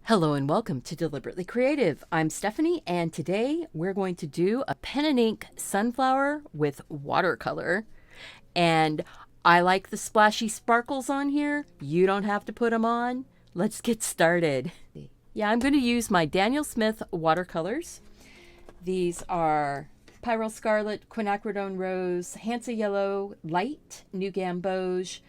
Hello and welcome to Deliberately Creative. I'm Stephanie, and today we're going to do a pen and ink sunflower with watercolor. And I like the splashy sparkles on here. You don't have to put them on. Let's get started. Yeah, I'm going to use my Daniel Smith watercolors. These are Pyrrole Scarlet, Quinacridone Rose, Hansa Yellow, Light, New Gamboge,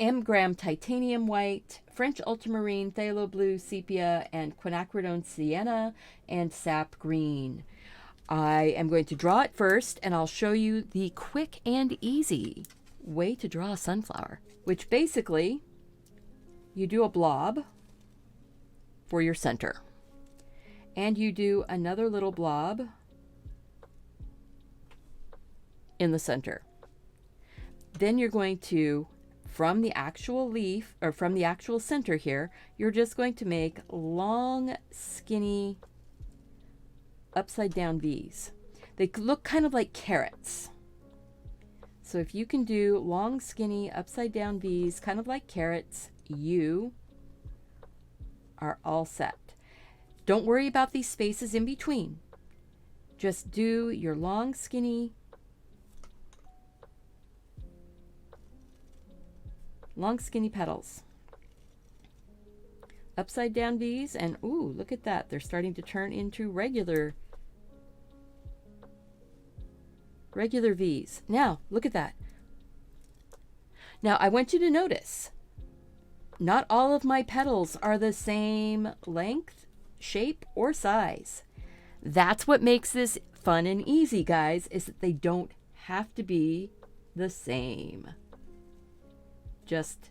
M. Graham Titanium White, French Ultramarine, Phthalo Blue, Sepia, and Quinacridone Sienna, and Sap Green. I am going to draw it first, and I'll show you the quick and easy way to draw a sunflower, which basically you do a blob for your center, and you do another little blob in the center. Then you're going to, from the actual leaf, or from the actual center here, you're just going to make long, skinny, upside down V's. They look kind of like carrots. So if you can do long, skinny, upside down V's, kind of like carrots, you are all set. Don't worry about these spaces in between. Just do your long, skinny, petals. Upside down V's, and ooh, look at that. They're starting to turn into regular V's. Now, look at that. Now, I want you to notice, not all of my petals are the same length, shape, or size. That's what makes this fun and easy, guys, is that they don't have to be the same. Just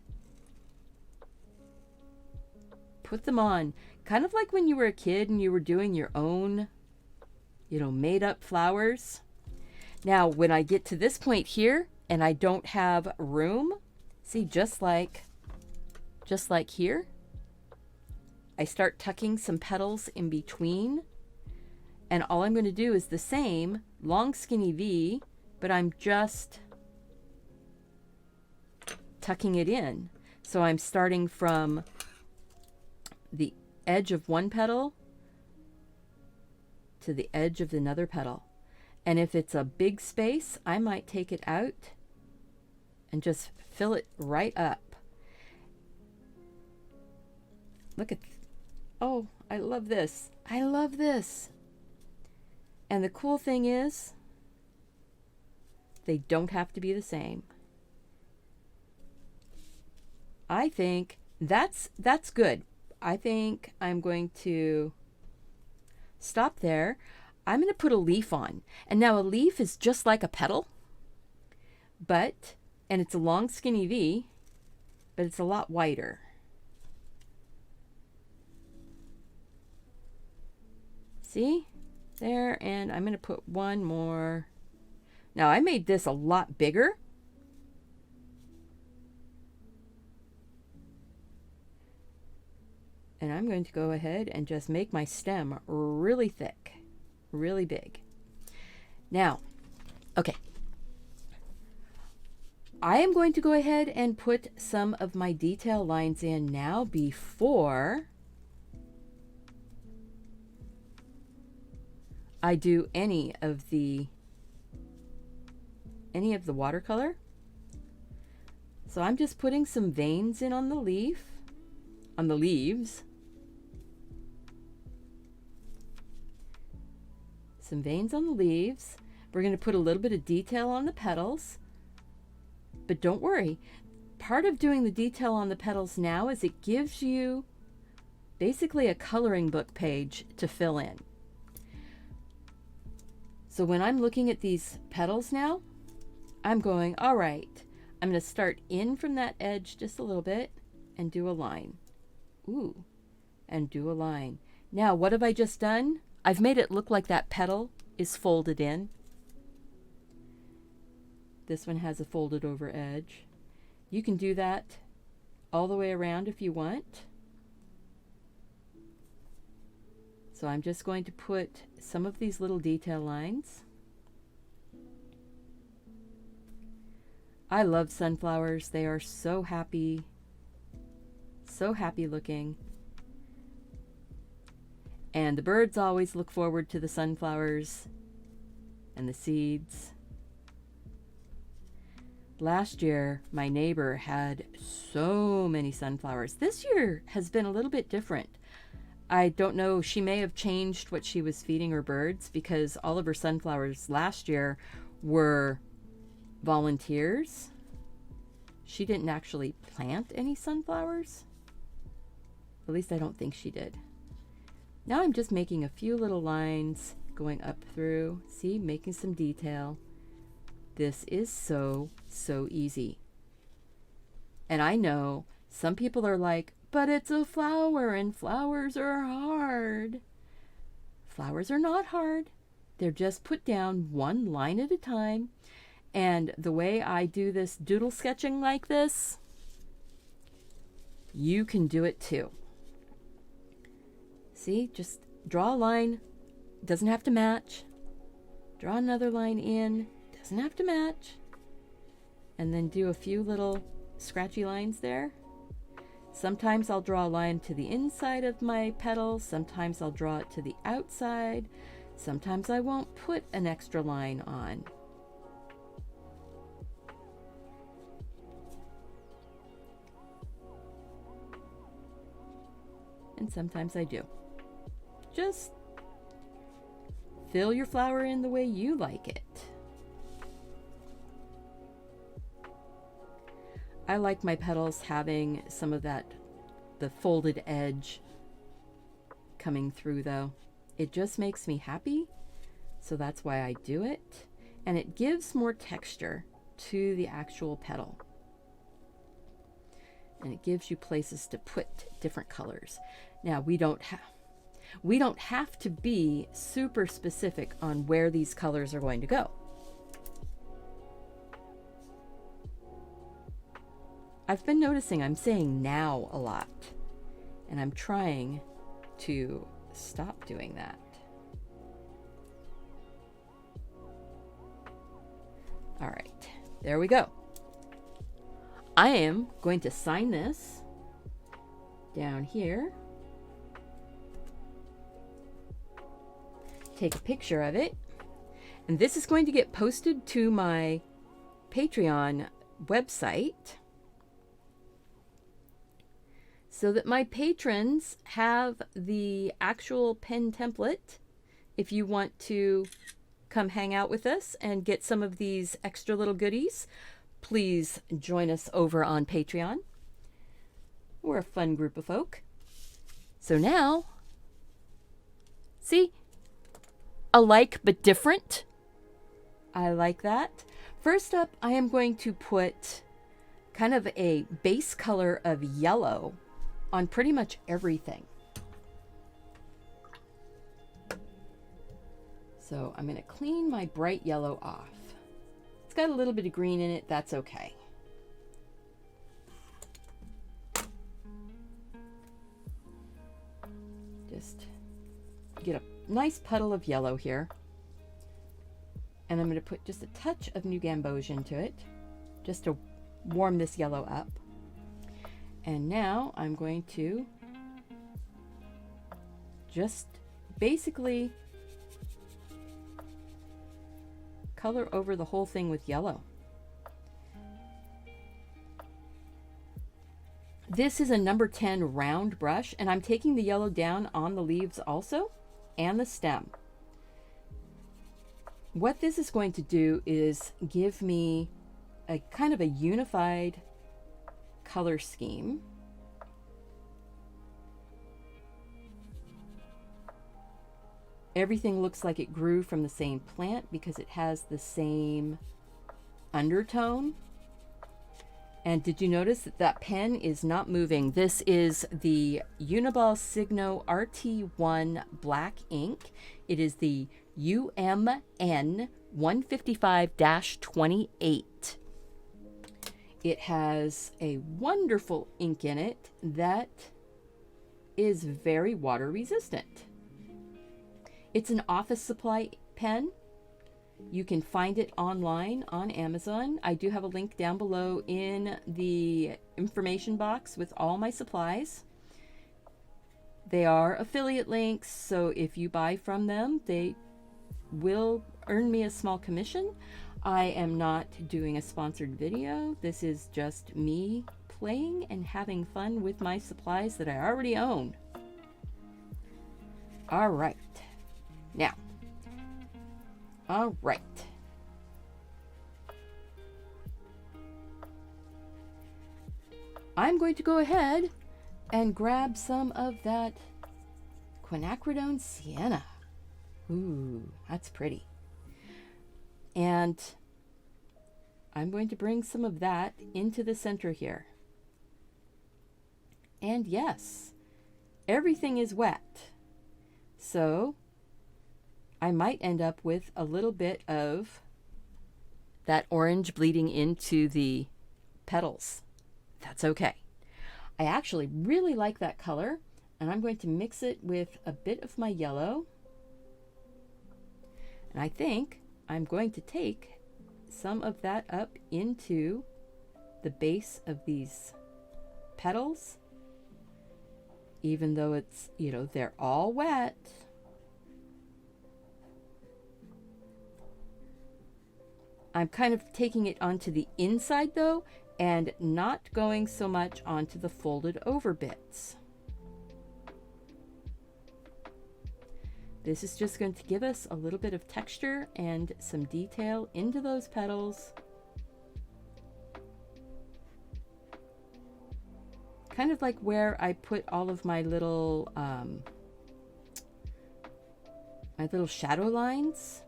put them on, kind of like when you were a kid and you were doing your own, made up flowers. Now, when I get to this point here and I don't have room, see, just like here, I start tucking some petals in between, and all I'm going to do is the same long skinny V, but I'm just tucking it in. So I'm starting from the edge of one petal to the edge of another petal. And if it's a big space, I might take it out and just fill it right up. Look at, oh, I love this. I love this. And the cool thing is, they don't have to be the same. I think that's good. I think I'm going to stop there. I'm going to put a leaf on. And now a leaf is just like a petal, and it's a long skinny V, but it's a lot wider. See? There, and I'm going to put one more. Now I made this a lot bigger. And I'm going to go ahead and just make my stem really thick, really big. Now, okay. I am going to go ahead and put some of my detail lines in now before I do any of the watercolor. So I'm just putting some veins in on the leaves. Some veins on the leaves. We're going to put a little bit of detail on the petals. But don't worry. Part of doing the detail on the petals now is it gives you basically a coloring book page to fill in. So when I'm looking at these petals now, I'm going, all right, I'm going to start in from that edge just a little bit and do a line. Ooh, and do a line. Now, what have I just done? I've made it look like that petal is folded in. This one has a folded over edge. You can do that all the way around if you want. So I'm just going to put some of these little detail lines. I love sunflowers. They are so happy looking. And the birds always look forward to the sunflowers and the seeds. Last year, my neighbor had so many sunflowers. This year has been a little bit different. I don't know, she may have changed what she was feeding her birds, because all of her sunflowers last year were volunteers. She didn't actually plant any sunflowers. At least I don't think she did. Now I'm just making a few little lines going up through. See, making some detail. This is so easy. And I know some people are like, but it's a flower and flowers are hard. Flowers are not hard. They're just put down one line at a time. And the way I do this doodle sketching like this, you can do it too. See, just draw a line. Doesn't have to match. Draw another line in. Doesn't have to match. And then do a few little scratchy lines there. Sometimes I'll draw a line to the inside of my petal. Sometimes I'll draw it to the outside. Sometimes I won't put an extra line on. And sometimes I do. Just fill your flower in the way you like it. I like my petals having some of that, the folded edge coming through though. It just makes me happy, so that's why I do it. And it gives more texture to the actual petal. And it gives you places to put different colors. Now we don't have to be super specific on where these colors are going to go. I've been noticing I'm saying now a lot, and I'm trying to stop doing that. All right, there we go. I am going to sign this down here, take a picture of it, and this is going to get posted to my Patreon website so that my patrons have the actual pen template if you want to come hang out with us and get some of these extra little goodies. Please join us over on Patreon. We're a fun group of folk. So now, see, alike but different. I like that. First up, I am going to put kind of a base color of yellow on pretty much everything. So I'm going to clean my bright yellow off. It's got a little bit of green in it, that's okay. Just get a nice puddle of yellow here. And I'm going to put just a touch of New Gamboge into it, just to warm this yellow up. And now I'm going to just basically color over the whole thing with yellow. This is a number 10 round brush, and I'm taking the yellow down on the leaves also, and the stem. What this is going to do is give me a kind of a unified color scheme. Everything looks like it grew from the same plant because it has the same undertone. And did you notice that that pen is not moving? This is the Uniball Signo RT1 black ink. It is the UMN 155-28. It has a wonderful ink in it that is very water resistant. It's an office supply pen. You can find it online on Amazon. I do have a link down below in the information box with all my supplies. They are affiliate links, so if you buy from them, they will earn me a small commission. I am not doing a sponsored video. This is just me playing and having fun with my supplies that I already own. All right. Now, all right. I'm going to go ahead and grab some of that quinacridone sienna. Ooh, that's pretty. And I'm going to bring some of that into the center here. And yes, everything is wet. So I might end up with a little bit of that orange bleeding into the petals. That's okay. I actually really like that color, and I'm going to mix it with a bit of my yellow. And I think I'm going to take some of that up into the base of these petals, even though it's, you know, they're all wet. I'm kind of taking it onto the inside though, and not going so much onto the folded over bits. This is just going to give us a little bit of texture and some detail into those petals. Kind of like where I put all of my little shadow lines.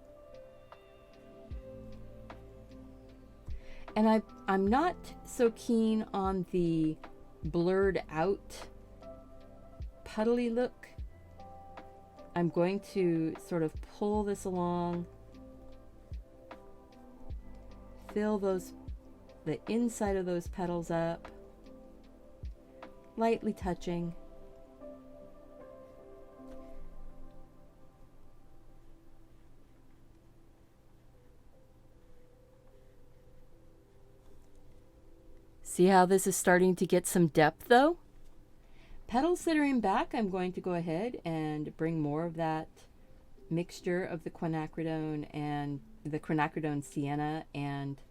And I'm not so keen on the blurred out puddly look. I'm going to sort of pull this along, fill the inside of those petals up, lightly touching. See how this is starting to get some depth though? Petals that are in back, I'm going to go ahead and bring more of that mixture of the quinacridone and the quinacridone sienna and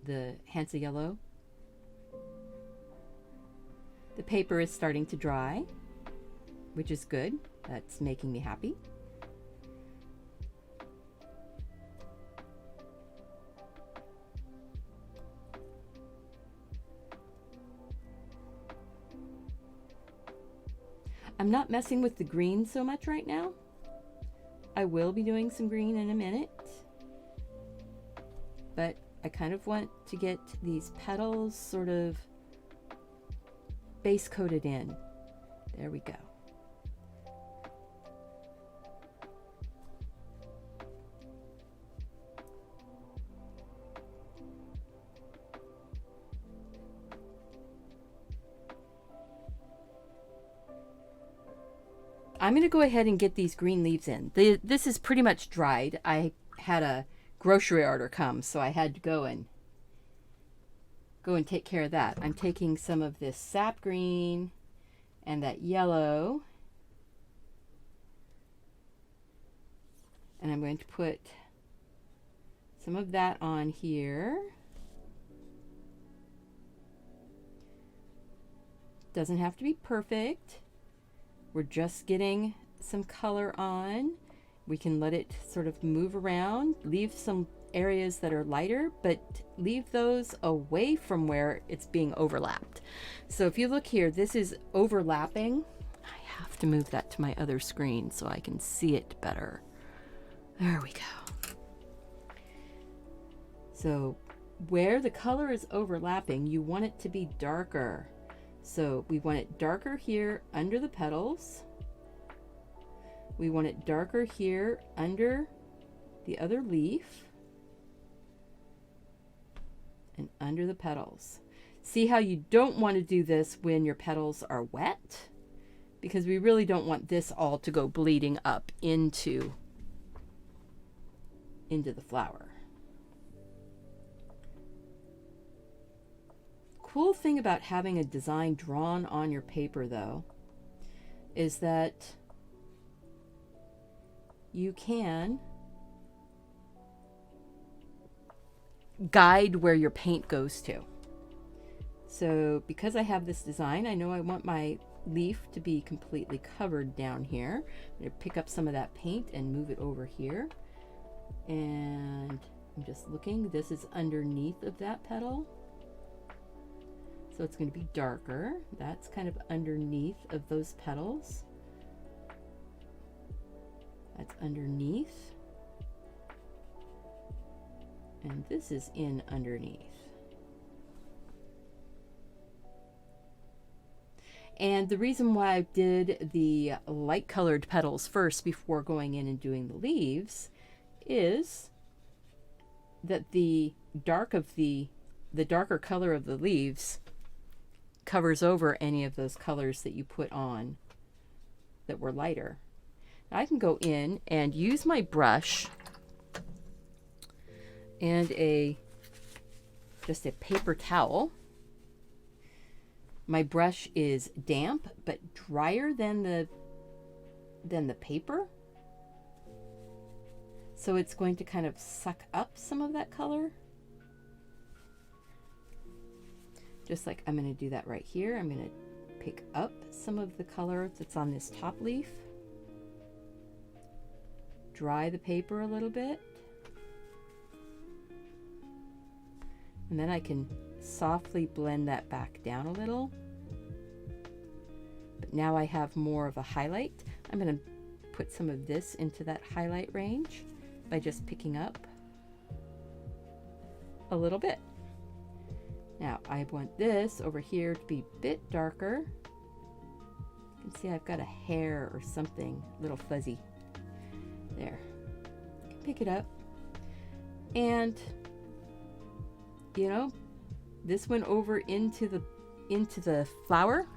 the Hansa yellow. The paper is starting to dry, which is good. That's making me happy. I'm not messing with the green so much right now. I will be doing some green in a minute, but I kind of want to get these petals sort of base coated in. There we go. I'm going to go ahead and get these green leaves in. This is pretty much dried. I had a grocery order come, so I had to go and take care of that. I'm taking some of this sap green and that yellow, and I'm going to put some of that on here. Doesn't have to be perfect. We're just getting some color on. We can let it sort of move around, leave some areas that are lighter, but leave those away from where it's being overlapped. So if you look here, this is overlapping. I have to move that to my other screen so I can see it better. There we go. So where the color is overlapping, you want it to be darker. So we want it darker here under the petals. We want it darker here under the other leaf and under the petals. See how you don't want to do this when your petals are wet, because we really don't want this all to go bleeding up into the flower. Cool thing about having a design drawn on your paper though is that you can guide where your paint goes to. So because I have this design, I know I want my leaf to be completely covered down here. I'm going to pick up some of that paint and move it over here. And I'm just looking, this is underneath of that petal. So it's going to be darker. That's kind of underneath of those petals. That's underneath. And this is in underneath. And the reason why I did the light colored petals first before going in and doing the leaves is that the darker color of the leaves covers over any of those colors that you put on that were lighter. Now I can go in and use my brush and just a paper towel. My brush is damp but drier than the paper. So it's going to kind of suck up some of that color. Just like I'm going to do that right here. I'm going to pick up some of the color that's on this top leaf. Dry the paper a little bit. And then I can softly blend that back down a little. But now I have more of a highlight. I'm going to put some of this into that highlight range by just picking up a little bit. Now I want this over here to be a bit darker. You can see I've got a hair or something, a little fuzzy. There. I can pick it up. And you know, this went over into the flower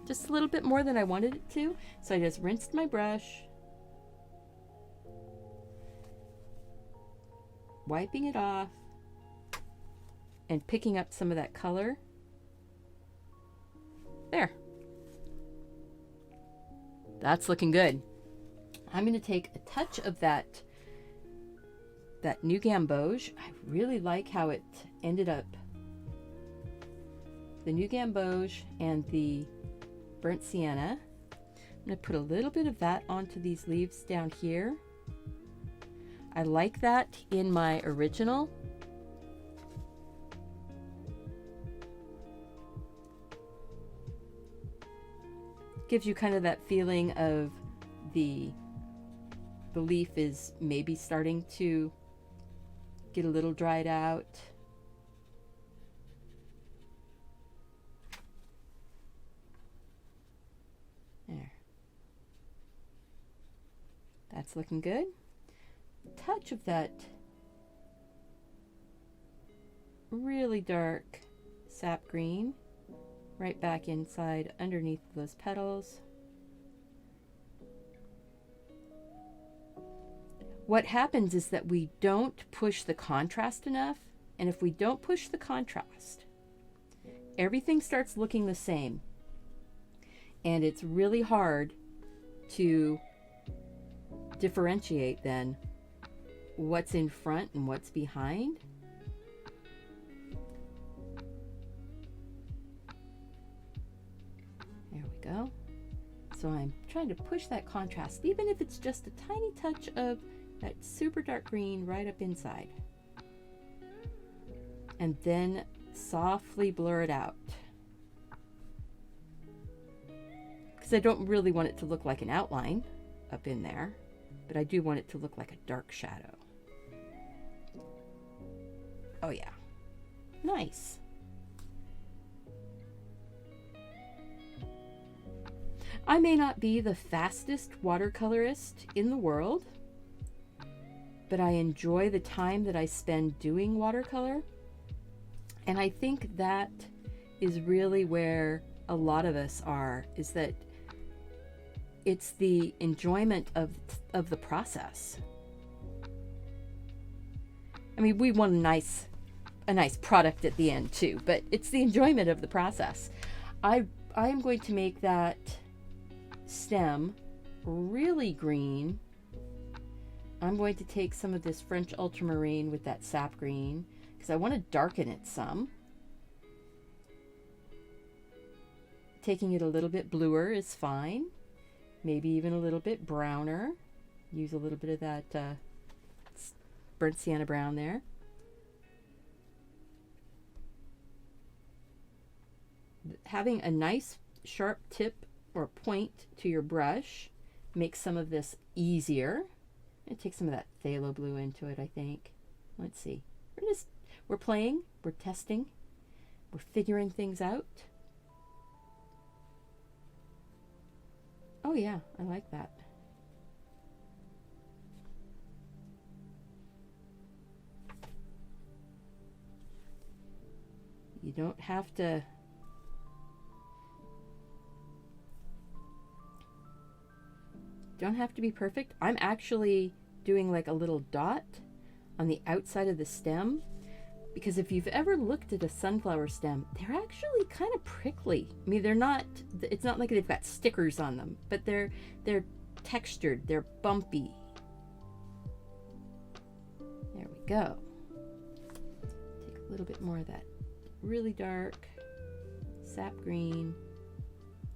just a little bit more than I wanted it to. So I just rinsed my brush, wiping it off and picking up some of that color. There. That's looking good. I'm going to take a touch of that new gamboge. I really like how it ended up. The new gamboge and the burnt sienna. I'm going to put a little bit of that onto these leaves down here. I like that in my original. Gives you kind of that feeling of the leaf is maybe starting to get a little dried out. There. That's looking good. A touch of that really dark sap green right back inside underneath those petals. What happens is that we don't push the contrast enough, and if we don't push the contrast, everything starts looking the same, and it's really hard to differentiate then what's in front and what's behind. There we go. So I'm trying to push that contrast, even if it's just a tiny touch of that super dark green right up inside. And then softly blur it out. Because I don't really want it to look like an outline up in there, but I do want it to look like a dark shadow. Oh yeah. Nice. I may not be the fastest watercolorist in the world, but I enjoy the time that I spend doing watercolor. And I think that is really where a lot of us are, is that it's the enjoyment of the process. I mean, we want a nice product at the end too, but it's the enjoyment of the process. I am going to make that stem really green, I'm going to take some of this French ultramarine with that sap green because I want to darken it some. Taking it a little bit bluer is fine, maybe even a little bit browner. Use a little bit of that burnt sienna brown there. Having a nice sharp tip or point to your brush makes some of this easier. And take some of that phthalo blue into it, I think. Let's see. We're playing, we're testing, we're figuring things out. Oh yeah, I like that. You don't have to be perfect. I'm actually doing like a little dot on the outside of the stem because if you've ever looked at a sunflower stem, they're actually kind of prickly. I mean, they're not, it's not like they've got stickers on them, but they're textured, they're bumpy. There we go. Take a little bit more of that really dark sap green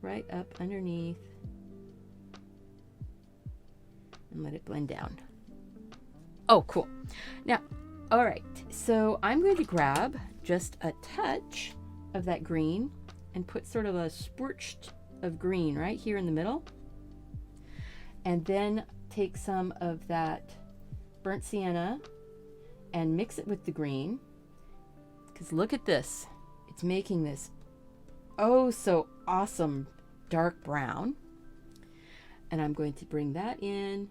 right up underneath and let it blend down. Oh, cool. Now, all right, so I'm going to grab just a touch of that green and put sort of a splotch of green right here in the middle. And then take some of that burnt sienna and mix it with the green. Because look at this. It's making this oh so awesome dark brown. And I'm going to bring that in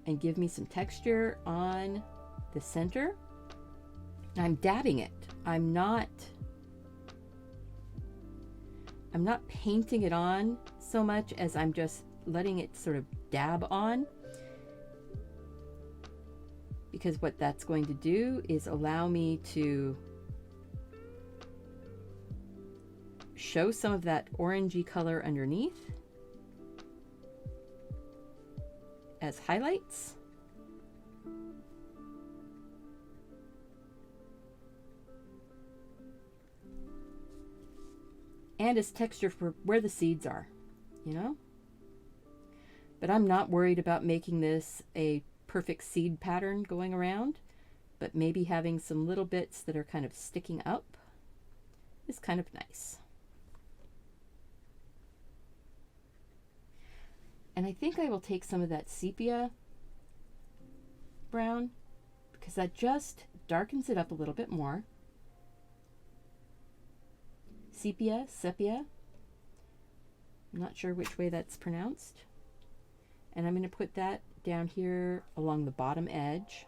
and give me some texture on the center. I'm dabbing it. I'm not painting it on so much as I'm just letting it sort of dab on, because what that's going to do is allow me to show some of that orangey color underneath as highlights. And as texture for where the seeds are, you know? But I'm not worried about making this a perfect seed pattern going around, but maybe having some little bits that are kind of sticking up is kind of nice. And I think I will take some of that sepia brown because that just darkens it up a little bit more. Sepia. I'm not sure which way that's pronounced. And I'm going to put that down here along the bottom edge.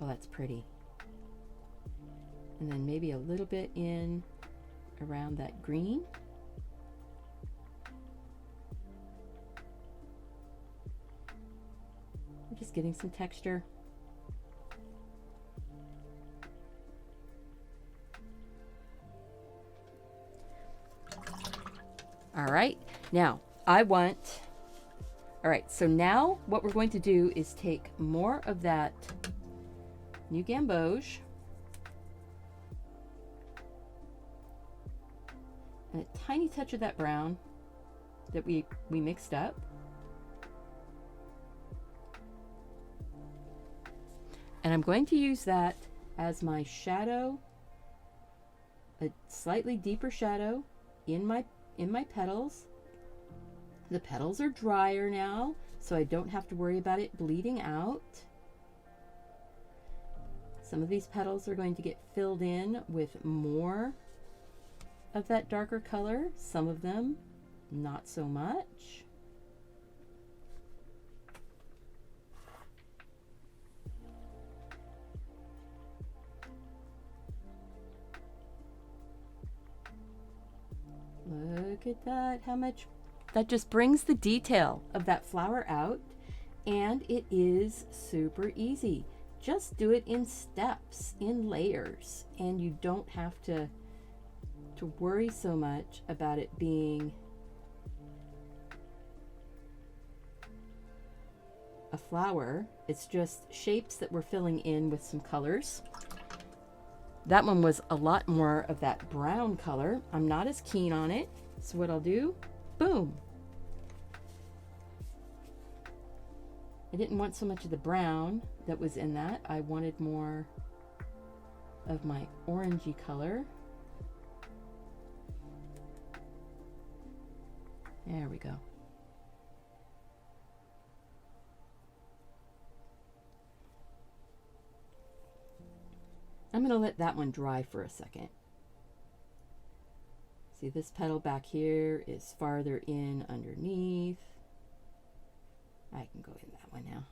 Oh, that's pretty. And then maybe a little bit in around that green. We're just getting some texture. All right, now so now what we're going to do is take more of that new gamboge and a tiny touch of that brown that we mixed up. And I'm going to use that as my shadow, a slightly deeper shadow in my petals. The petals are drier now, so I don't have to worry about it bleeding out. Some of these petals are going to get filled in with more of that darker color, some of them not so much. Look at that, how much that just brings the detail of that flower out, and it is super easy. just do it in steps, in layers, and you don't have to worry so much about it being a flower. It's just shapes that we're filling in with some colors. That one was a lot more of that brown color. I'm not as keen on it. So what I'll do, boom. I didn't want so much of the brown that was in that. I wanted more of my orangey color. There we go. I'm going to let that one dry for a second. See, this petal back here is farther in underneath. I can go in that one now.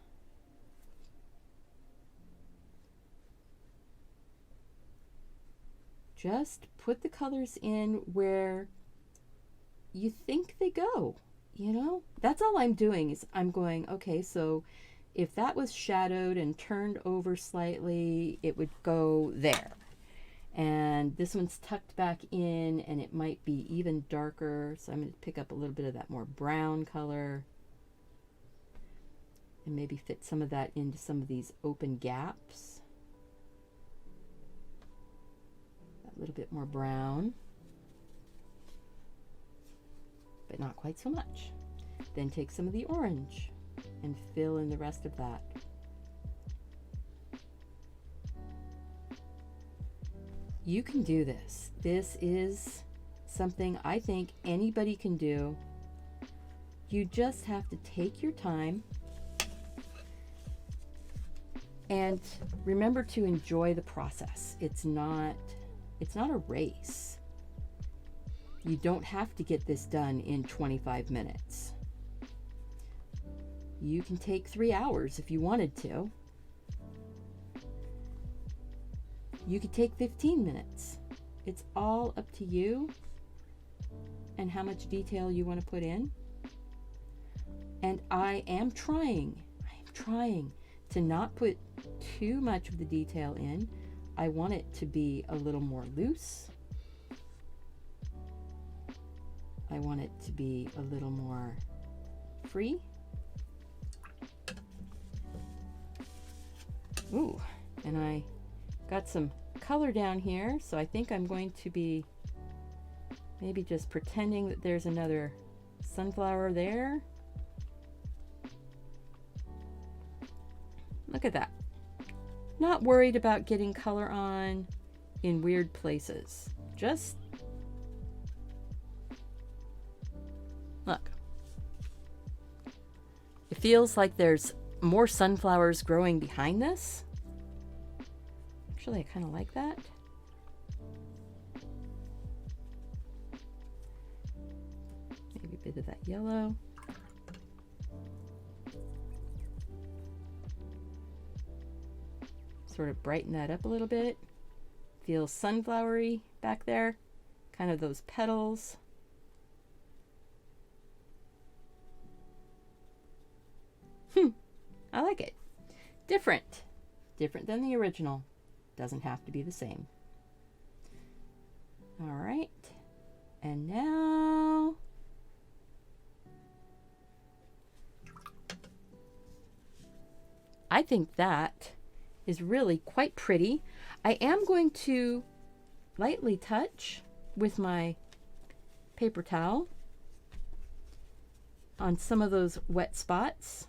Just put the colors in where you think they go, you know? That's all I'm doing is I'm going, okay, so if that was shadowed and turned over slightly, it would go there. And this one's tucked back in and it might be even darker. So I'm going to pick up a little bit of that more brown color and maybe fit some of that into some of these open gaps. A little bit more brown, but not quite so much. Then take some of the orange and fill in the rest of that. You can do this. This is something I think anybody can do. You just have to take your time and remember to enjoy the process. It's not a race. You don't have to get this done in 25 minutes. You can take 3 hours if you wanted to. You could take 15 minutes. It's all up to you and how much detail you want to put in. And I am trying to not put too much of the detail in. I want it to be a little more loose. I want it to be a little more free. Ooh, and I got some color down here, so I think I'm going to be maybe just pretending that there's another sunflower there. Look at that. Not worried about getting color on in weird places. Just look. It feels like there's more sunflowers growing behind this. Actually, I kind of like that. Maybe a bit of that yellow. Sort of brighten that up a little bit. Feels sunflowery back there. Kind of those petals. I like it. Different. Different than the original. Doesn't have to be the same. All right. And now I think that is really quite pretty. I am going to lightly touch with my paper towel on some of those wet spots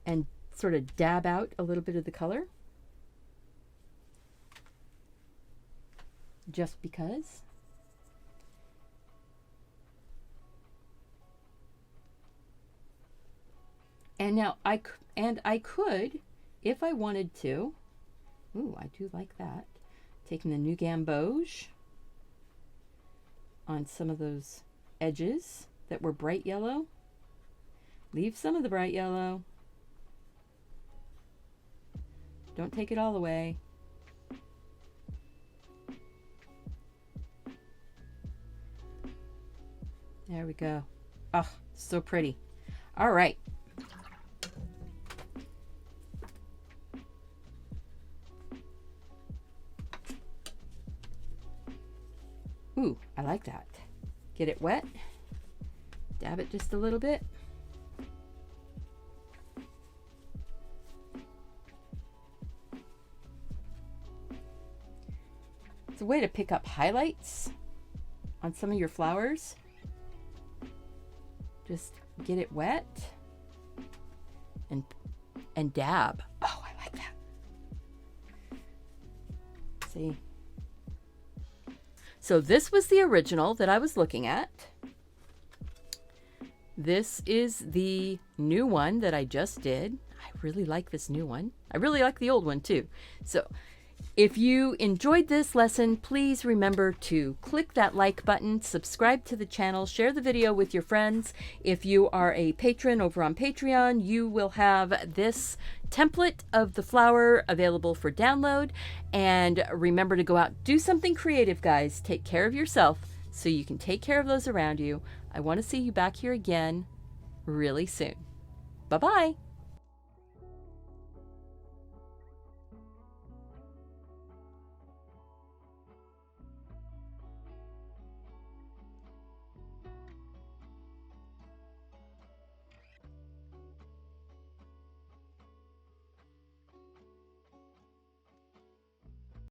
and sort of dab out a little bit of the color. Just because. And now I could, if I wanted to, ooh, I do like that, taking the new gamboge on some of those edges that were bright yellow. Leave some of the bright yellow. Don't take it all away. There we go. Oh, so pretty. All right. Ooh, I like that. Get it wet. Dab it just a little bit. It's a way to pick up highlights on some of your flowers. Just get it wet and dab. Oh, I like that. See? So this was the original that I was looking at. This is the new one that I just did. I really like this new one. I really like the old one too. So if you enjoyed this lesson, please remember to click that like button, subscribe to the channel, share the video with your friends. If you are a patron over on Patreon, you will have this template of the flower available for download. And remember to go out, do something creative, guys. Take care of yourself so you can take care of those around you. I want to see you back here again really soon. Bye-bye.